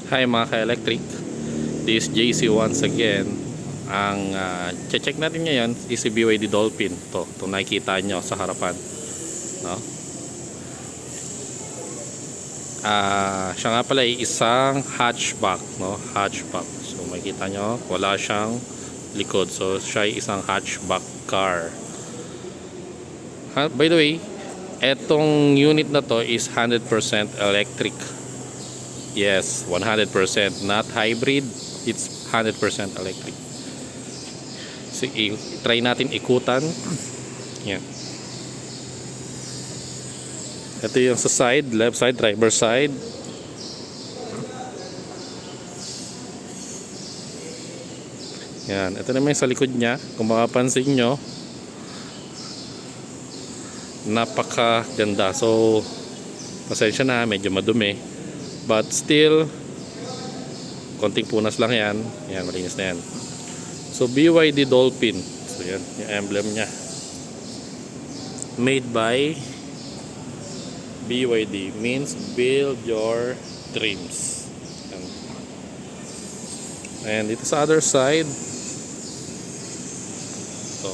Hi mga ka-electric, this is JC once again. Ang check natin ngayon is si BYD Dolphin. Itong nakikita nyo sa harapan, no? Siya nga pala ay isang hatchback, no? Hatchback. So makikita nyo, wala siyang likod. So siya ay isang hatchback car. By the way, etong unit na to is 100% electric. Yes, 100%, not hybrid. It's 100% electric. So, try natin ikutan. Yan. Ito yung sa side, left side, driver side. Yan. Ito naman yung sa likod niya. Kung makapansin nyo, napakaganda. So, pasensya na, medyo madumi. But still, konting punas lang yan. Yan, malinis na yan. So, BYD Dolphin. So, yan, yung emblem nya. Made by BYD. Means build your dreams. Yan. And dito sa other side, ito.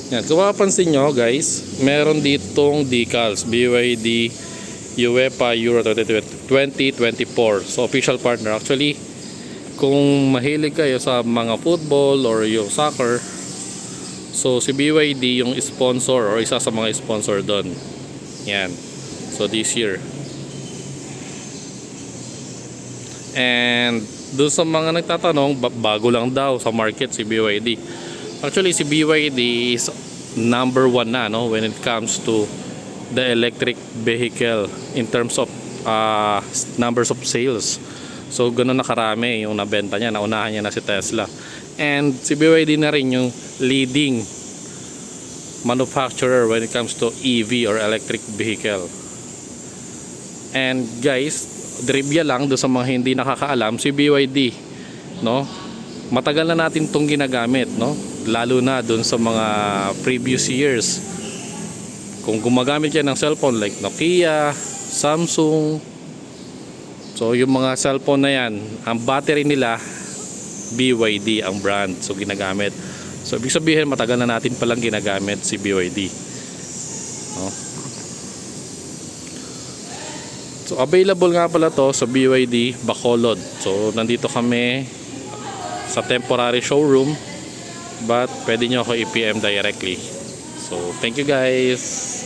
Yan, kung mapapansin nyo guys, meron ditong decals BYD UEFA Euro 2024. So official partner. Actually, kung mahilig kayo sa mga football or yung soccer, so si BYD yung sponsor or isa sa mga sponsor doon. Yan. So this year. And doon sa mga nagtatanong, bago lang daw sa market si BYD. Actually, si BYD is number 1 na, no, when it comes to the electric vehicle in terms of numbers of sales. So, ganun na karami yung nabenta niya. Naunahan niya na si Tesla. And si BYD na rin yung leading manufacturer when it comes to EV or electric vehicle. And guys, trivia lang do sa mga hindi nakakaalam, si BYD, no, matagal na natin tong ginagamit, no? Lalo na dun sa mga previous years. Kung gumagamit yan ng cellphone like Nokia, Samsung, so yung mga cellphone na yan, ang battery nila BYD ang brand, so ginagamit. So ibig sabihin matagal na natin palang ginagamit si BYD, no? So available nga pala to sa BYD Bacolod. So nandito kami sa temporary showroom, but pwede nyo ako i-PM directly. So thank you guys.